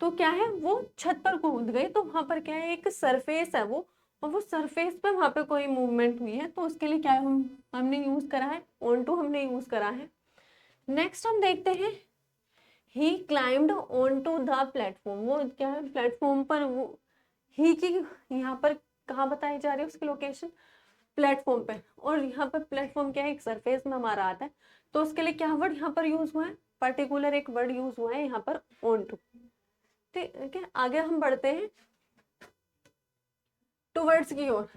तो क्या है वो छत पर कूद गई, तो वहां पर क्या है एक सरफेस है वो, और वो सरफेस पे वहां पे कोई मूवमेंट हुई है, तो उसके लिए क्या है हमने यूज करा है ऑन टू, हमने यूज करा है। नेक्स्ट हम देखते हैं, he climbed on to the platform. वो क्या है प्लेटफॉर्म पर, वो ही की यहाँ पर कहाँ बताई जा रही है उसकी लोकेशन, प्लेटफॉर्म पे, और यहाँ पर प्लेटफॉर्म क्या है एक सरफेस में हमारा आता है, तो उसके लिए क्या वर्ड यहाँ पर यूज हुआ है, पर्टिकुलर एक वर्ड यूज हुआ है यहाँ पर ऑन टू। ठीक है, आगे हम बढ़ते हैं टुवर्ड्स की ओर।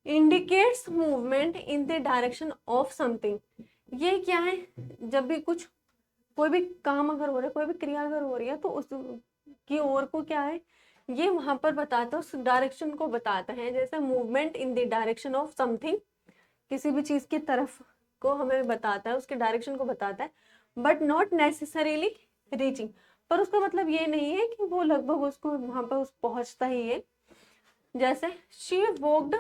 Indicates movement in the direction of something. ये क्या है, जब भी कुछ कोई भी काम अगर हो रहा है, कोई भी क्रिया अगर हो रही है, तो उस की ओर को क्या है ये वहां पर बताता है, उस डायरेक्शन को बताता है। जैसे movement in the direction of something, किसी भी चीज की तरफ को हमें बताता है, उसके डायरेक्शन को बताता है, बट नॉट नेसेसरीली रीचिंग, पर उसका मतलब ये नहीं है कि वो लगभग उसको वहां पर उस पहुंचता ही है। जैसे she walked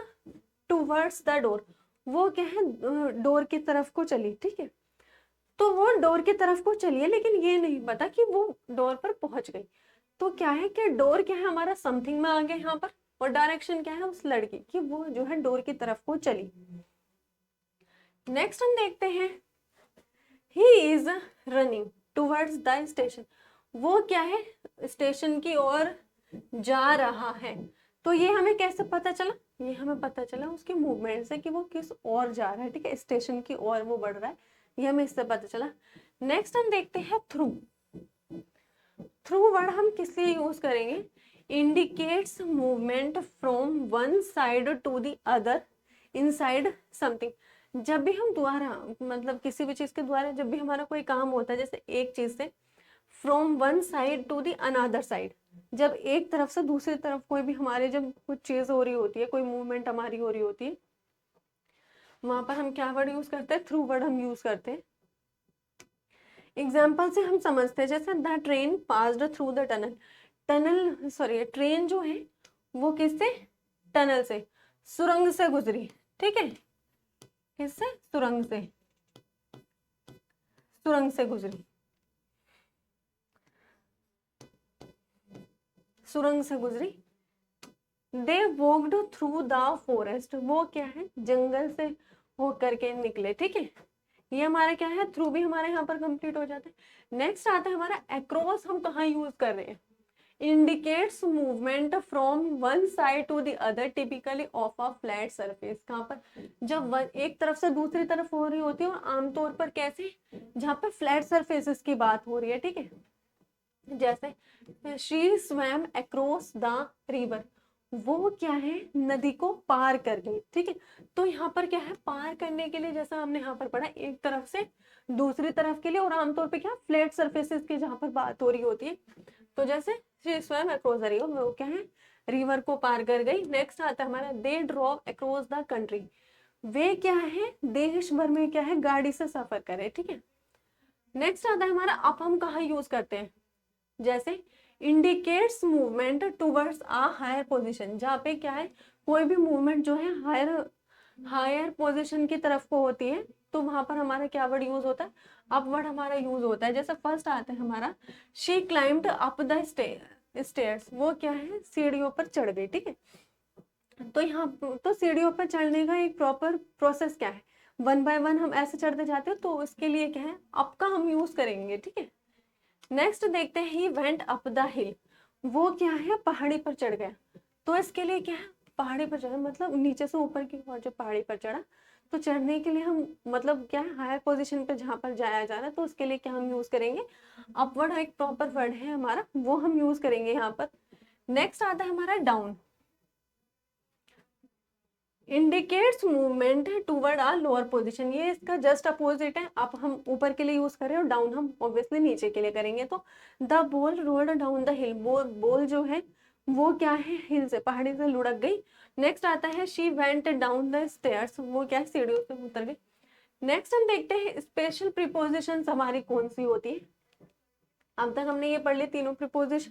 towards the door, वो क्या है डोर की तरफ को चली। ठीक है, तो वो डोर की तरफ को चली है, लेकिन ये नहीं पता कि वो डोर पर पहुंच गई। तो क्या है कि डोर क्या है हमारा समथिंग में आ गया यहाँ पर, और डायरेक्शन क्या है उस लड़की की, वो जो है डोर की तरफ को चली। नेक्स्ट हम देखते हैं, he is running towards the station. वो क्या है स्टेशन की ओर जा रहा है। तो ये हमें कैसे पता चला? ये हमें पता चला उसके मूवमेंट से कि वो किस ओर जा रहा है, ठीक है, स्टेशन की ओर वो बढ़ रहा है, ये हमें इससे पता चला। नेक्स्ट हम देखते हैं थ्रू। थ्रू वर्ड हम किस लिए यूज करेंगे? Indicates movement from one side to the other inside something. जब भी हम द्वारा मतलब किसी भी चीज के द्वारा जब भी हमारा कोई काम होता है, जैसे एक चीज से from one side to the another side, जब एक तरफ से दूसरी तरफ कोई भी हमारे जब कुछ चीज हो रही होती है, कोई मूवमेंट हमारी हो रही होती है, वहां पर हम क्या वर्ड यूज करते हैं? थ्रू वर्ड हम यूज करते हैं। एग्जाम्पल से हम समझते हैं, जैसे the train passed through the tunnel. Tunnel sorry train जो है वो किससे? टनल से, सुरंग से गुजरी, ठीक है, किससे? सुरंग से, सुरंग से गुजरी, सुरंग से गुजरी। दे वॉक्ड थ्रू द फॉरेस्ट, वो क्या है? जंगल से होकर के निकले, ठीक है। ये हमारा क्या है? थ्रू भी हमारे यहाँ पर कंप्लीट हो जाता है। नेक्स्ट आता है हमारा अक्रॉस। हम कहाँ यूज कर रहे हैं? Indicates movement from one side to the other typically of a flat surface. कहाँ पर? जब एक तरफ से दूसरी तरफ हो रही होती है, और आमतौर पर कैसे? जहाँ पर फ्लैट सरफेसेस की बात हो रही है, ठीक है। जैसे she swum across the river, वो क्या है? नदी को पार कर गई, ठीक है। तो यहाँ पर क्या है? पार करने के लिए, जैसा हमने यहाँ पर पढ़ा, एक तरफ से दूसरी तरफ के लिए, और आमतौर पे क्या फ्लैट सरफेसेस की जहाँ पर बात हो रही होती है। तो जैसे she swum across the river, वो क्या है? रिवर को पार कर गई। नेक्स्ट आता है हमारा दे ड्रॉव अक्रॉस द कंट्री, वे क्या है? देश भर में क्या है? गाड़ी से सफर करे, ठीक है। नेक्स्ट आता है हमारा अब हम कहाँ यूज करते हैं? जैसे इंडिकेट्स मूवमेंट टूवर्ड्स आ हायर पोजीशन, जहाँ पे क्या है? कोई भी मूवमेंट जो है हायर हायर पोजीशन की तरफ को होती है, तो वहां पर हमारा क्या वर्ड यूज होता है? अप वर्ड हमारा यूज होता है। जैसे फर्स्ट आता है हमारा she climbed up the stairs, वो क्या है? सीढ़ियों पर चढ़ गई, ठीक है। तो यहाँ तो सीढ़ियों पर चढ़ने का एक प्रॉपर प्रोसेस क्या है? वन बाय वन हम ऐसे चढ़ते जाते हो, तो इसके लिए क्या है? अप का हम यूज करेंगे, ठीक है। नेक्स्ट देखते हैं ही वेंट अप द हिल, वो क्या है? पहाड़ी पर चढ़ गया। तो इसके लिए क्या है? पहाड़ी पर चढ़ा मतलब नीचे से ऊपर की ओर जो पहाड़ी पर चढ़ा। तो चढ़ने के लिए हम मतलब क्या है? हायर पोजीशन पे जहाँ पर जाया जा रहा है, तो उसके लिए क्या हम यूज करेंगे? अपवर्ड एक प्रॉपर वर्ड है हमारा, वो हम यूज करेंगे यहाँ पर। नेक्स्ट आता है हमारा डाउन। इंडिकेट्स मूवमेंट टूवर्ड आ लोअर पोजीशन, ये इसका जस्ट अपोजिट है। अब हम ऊपर के लिए यूज करें और डाउन हम ऑब्वियसली नीचे के लिए करेंगे। तो the ball rolled down the hill, ball जो है वो क्या है? हिल से, पहाड़ी से लुढ़क गई। नेक्स्ट आता है she went down the stairs, वो क्या है? सीढ़ियों से उतर गई। नेक्स्ट हम देखते हैं स्पेशल प्रीपोजिशन हमारी कौन सी होती है। अब तक हमने ये पढ़ लिए तीनों प्रीपोजिशन,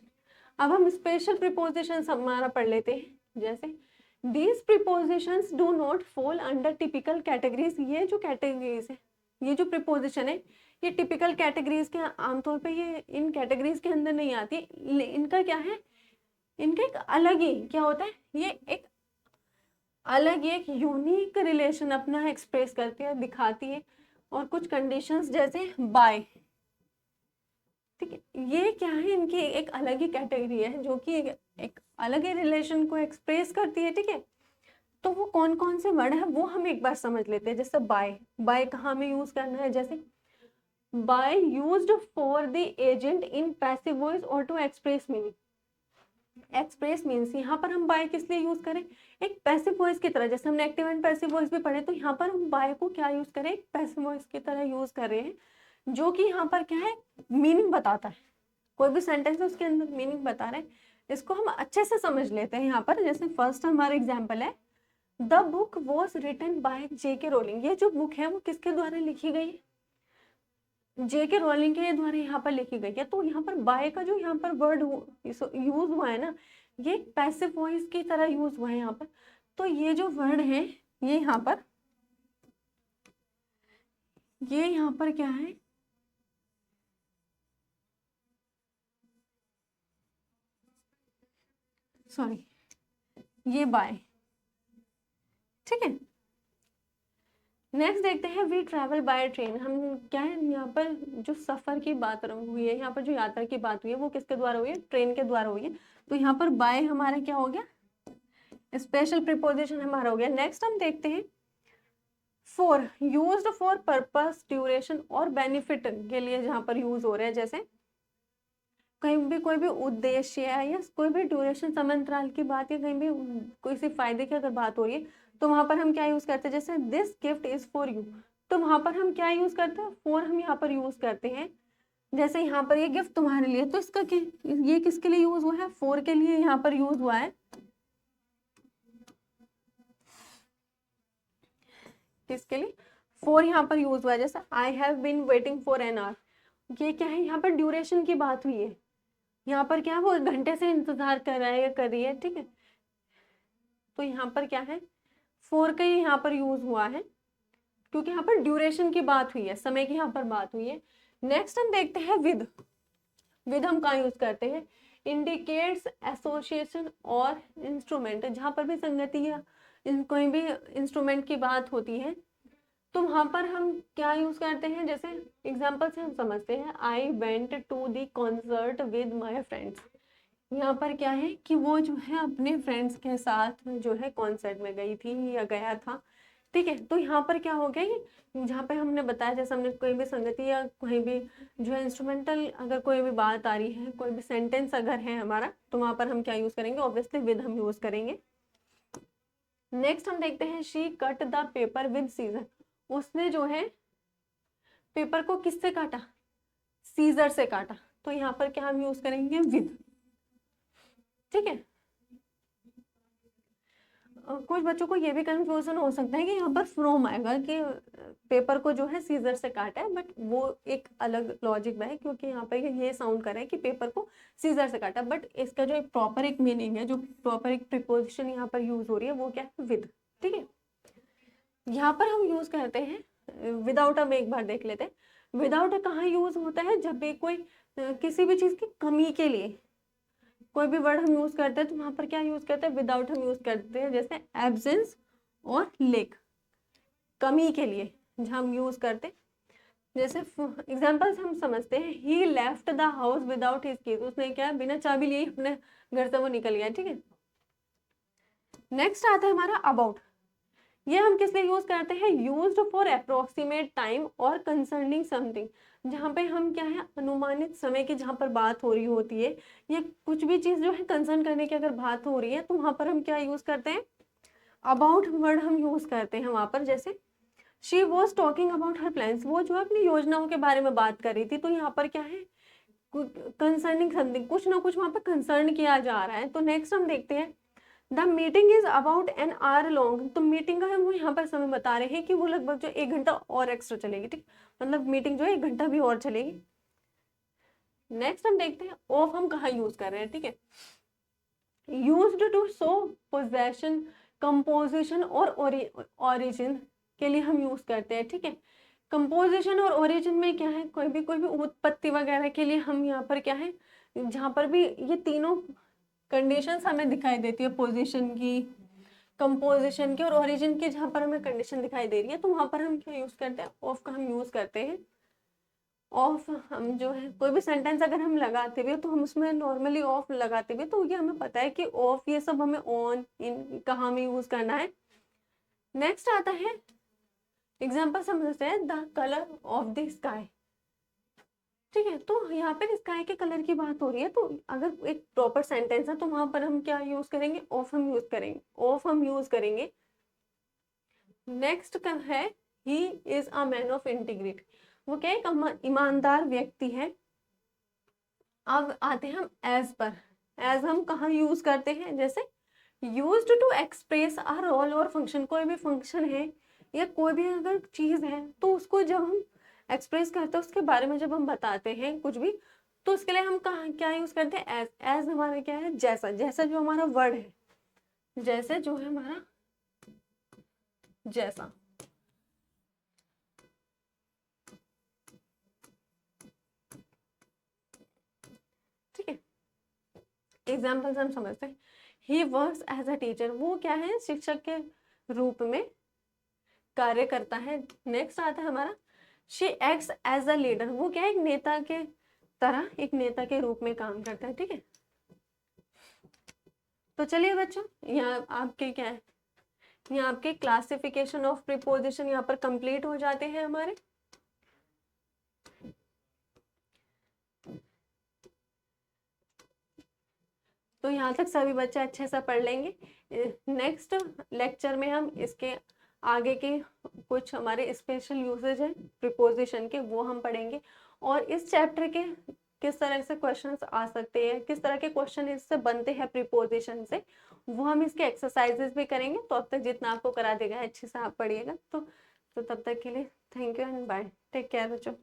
अब हम स्पेशल प्रीपोजिशन हमारा पढ़ लेते हैं। जैसे these prepositions do not fall under typical categories, ये जो कैटेगरीज है, ये जो प्रीपोजिशन है, ये टिपिकल कैटेगरीज के आमतौर पे ये इन कैटेगरीज के अंदर नहीं आती। इनका क्या है? इनका एक अलग ही क्या होता है? ये एक अलग एक यूनिक रिलेशन अपना एक्सप्रेस करती है, दिखाती है। और कुछ कंडीशंस जैसे बाय, ठीक है, ये क्या है? इनकी एक अलग ही कैटेगरी है जो कि एक अलग ही रिलेशन को एक्सप्रेस करती है, ठीक है। तो वो कौन कौन से वर्ड है वो हम एक बार समझ लेते हैं। जैसे बाय, बाय कहाँ में यूज करना है? जैसे by used for the agent in passive voice और to express meaning. Express means यहाँ पर हम बाय किस लिए यूज करें? एक पैसिव वॉइस की तरह, जैसे हमने एक्टिव एंड पैसिव वॉइस भी पढ़े, तो यहाँ पर हम बाय को क्या यूज करें? एक पैसिव वॉइस की तरह यूज कर रहे हैं, जो कि यहाँ पर क्या है? मीनिंग बताता है। कोई भी सेंटेंस है उसके अंदर मीनिंग बता रहे हैं, इसको हम अच्छे से समझ लेते हैं यहाँ पर। जैसे फर्स्ट हमारा एग्जाम्पल है the book was written by J.K. Rowling, ये जो बुक है वो किसके द्वारा लिखी गई है? J.K. रोलिंग के द्वारा यहाँ पर लिखी गई है। तो यहाँ पर बाय का जो यहाँ पर वर्ड यूज हुआ है ना, ये पैसिव वॉइस की तरह यूज हुआ है यहाँ पर। तो ये जो वर्ड है ये यहाँ पर क्या है? सॉरी, ये बाय, ठीक है। नेक्स्ट देखते हैं वी ट्रैवल बाय ट्रेन। हम क्या है यहाँ पर जो सफर की बात हुई है, यहाँ पर जो यात्रा की बात हुई है वो किसके द्वारा हुई है, ट्रेन के द्वारा हुई है। तो यहाँ पर बाय हमारा क्या हो गया, स्पेशल प्रीपोजिशन हमारा हो गया। नेक्स्ट हम देखते हैं for, used for purpose, duration और बेनिफिट के लिए जहाँ पर यूज हो रहा है, जैसे कहीं भी कोई भी उद्देश्य है या कोई भी ड्यूरेशन समयांतराल की बात या कहीं भी कोई सी फायदे की अगर बात हो रही है तो वहां पर हम क्या यूज करते हैं, जैसे this gift is for you, तो वहां पर हम क्या यूज करते हैं, फॉर हम यहाँ पर यूज करते हैं। जैसे यहाँ पर ये गिफ्ट तुम्हारे लिए, तो इसका ये किसके लिए यूज हुआ है, फॉर के लिए यहाँ पर यूज हुआ है। किसके लिए, फॉर यहाँ पर यूज हुआ है। जैसे I have been waiting for an hour, ये क्या है, यहाँ पर ड्यूरेशन की बात हुई है, यहाँ पर क्या है वो घंटे से इंतजार कर रहा है या कर रही है, ठीक है। तो यहाँ पर क्या है, फॉर का ही यहाँ पर यूज हुआ है क्योंकि यहाँ पर ड्यूरेशन की बात हुई है, समय की यहाँ पर बात हुई है। नेक्स्ट हम देखते हैं विद। विद हम कहाँ यूज करते हैं, इंडिकेट्स एसोसिएशन और इंस्ट्रूमेंट, जहाँ पर भी संगति या कोई भी इंस्ट्रूमेंट की बात होती है तो वहां पर हम क्या यूज करते हैं। जैसे एग्जाम्पल से हम समझते हैं, I went to the concert with my friends, यहाँ पर क्या है कि वो जो है अपने फ्रेंड्स के साथ जो है कॉन्सर्ट में गई थी या गया था, ठीक है। तो यहाँ पर क्या हो गया, ये जहाँ पे हमने बताया, जैसे हमने कोई भी संगति या कोई भी जो है इंस्ट्रूमेंटल अगर कोई भी बात आ रही है, कोई भी सेंटेंस अगर है हमारा, तो वहां पर हम क्या यूज करेंगे, ऑब्वियसली विद हम यूज करेंगे। नेक्स्ट हम देखते हैं she cut the paper with scissor, उसने जो है पेपर को किससे काटा, सीजर से काटा, तो यहाँ पर क्या हम यूज करेंगे, विद, ठीक है। कुछ बच्चों को ये भी कंफ्यूजन हो सकता है कि यहाँ पर फ्रॉम आएगा कि पेपर को जो है सीजर से काटा है, बट वो एक अलग लॉजिक है क्योंकि यहाँ पर ये साउंड कर रहा है कि पेपर को सीजर से काटा, बट इसका जो एक प्रॉपर एक मीनिंग है, जो प्रॉपर एक प्रीपोजिशन यहाँ पर यूज हो रही है वो क्या है, विद, ठीक है। यहाँ पर हम यूज करते हैं विदाउट, हम एक बार देख लेते हैं विदाउट कहाँ यूज होता है, जब भी कोई किसी भी चीज की कमी के लिए कोई भी वर्ड हम यूज करते हैं तो वहां पर क्या यूज करते हैं, विदाउट हम यूज करते हैं। जैसे एब्सेंस और लेक, कमी के लिए जहाँ हम यूज करते हैं। जैसे एग्जाम्पल्स हम समझते हैं, he left the house without his keys, उसने क्या बिना चाबी लिए अपने घर से वो निकल गया, ठीक है। नेक्स्ट आता है हमारा अबाउट, ये हम किस लिए यूज करते हैं, यूज्ड फॉर अप्रोक्सीमेट टाइम और कंसर्निंग समथिंग, जहाँ पे हम क्या है अनुमानित समय की जहाँ पर बात हो रही होती है या कुछ भी चीज जो है कंसर्न करने की अगर बात हो रही है तो वहां पर हम क्या यूज करते हैं, अबाउट वर्ड हम यूज करते हैं वहां पर। जैसे she was talking about her plans, वो जो है अपनी योजनाओं के बारे में बात कर रही थी, तो यहाँ पर क्या है कंसर्निंग समथिंग, कुछ ना कुछ वहां पर कंसर्न किया जा रहा है। तो नेक्स्ट हम देखते हैं the meeting is about an hour long, तो मीटिंग का हम वो यहाँ पर समय बता रहे हैं कि वो लगभग जो 1 घंटा और एक्स्ट्रा चलेगी, ठीक, मतलब मीटिंग जो है 1 घंटा भी और चलेगी। नेक्स्ट हम देखते हैं ऑफ हम कहाँ यूज कर रहे हैं, ठीक है। Used to show possession, composition और ओरिजिन के लिए हम यूज करते हैं, ठीक है। कंपोजिशन और ओरिजिन में क्या है, कोई भी उत्पत्ति वगैरह के लिए हम यहाँ पर क्या है, जहाँ पर भी ये तीनों कंडीशंस हमें दिखाई देती है, पोजीशन की, कंपोजिशन की और ओरिजिन की, जहाँ पर हमें कंडीशन दिखाई दे रही है तो वहां पर हम क्या यूज करते हैं, ऑफ का हम यूज करते हैं। ऑफ हम जो है कोई भी सेंटेंस अगर हम लगाते हुए तो हम उसमें नॉर्मली ऑफ लगाते हुए तो ये हमें पता है कि ऑफ ये सब हमें ऑन, इन कहाँ में यूज करना है। नेक्स्ट आता है एग्जाम्पल समझते हैं, the colour of the sky, ठीक है। तो यहाँ पर स्काई के कलर की बात हो रही है, तो अगर एक प्रॉपर सेंटेंस है तो वहां पर हम क्या यूज करेंगे, ऑफ हम यूज करेंगे, ऑफ हम यूज करेंगे। नेक्स्ट है he is a man of integrity, वो क्या एक ईमानदार व्यक्ति है। अब आते हैं हम एज पर, एज हम कहाँ यूज करते हैं, जैसे used to express a role और फंक्शन, कोई भी फंक्शन है या कोई भी अगर चीज है तो उसको जब हम एक्सप्रेस करते हैं, उसके बारे में जब हम बताते हैं कुछ भी, तो उसके लिए हम कहाँ क्या यूज करते हैं, एज। एज हमारा क्या है, जैसा, जैसा जो हमारा वर्ड है, जैसे जो है हमारा जैसा, ठीक है। एग्जाम्पल्स हम समझते हैं, he works as a teacher, वो क्या है शिक्षक के रूप में कार्य करता है। नेक्स्ट आता है हमारा she acts as a leader, वो क्या है, एक नेता के तरह, एक नेता के रूप में काम करता है, ठीक है। तो चलिए बच्चों, यहाँ आपके क्या है, यहाँ आपके क्लासिफिकेशन ऑफ प्रीपोजिशन यहाँ पर कंप्लीट हो जाते हैं हमारे। तो यहाँ तक सभी बच्चे अच्छे से पढ़ लेंगे। नेक्स्ट लेक्चर में हम इसके आगे के कुछ हमारे स्पेशल यूसेज हैं प्रीपोजिशन के, वो हम पढ़ेंगे। और इस चैप्टर के किस तरह से क्वेश्चंस आ सकते हैं, किस तरह के क्वेश्चन इससे बनते हैं प्रीपोजिशन से, वो हम इसके एक्सरसाइजेस भी करेंगे। तो अब तक जितना आपको करा देगा अच्छे से आप पढ़िएगा। तो तब तक के लिए thank you and bye, take care बच्चों।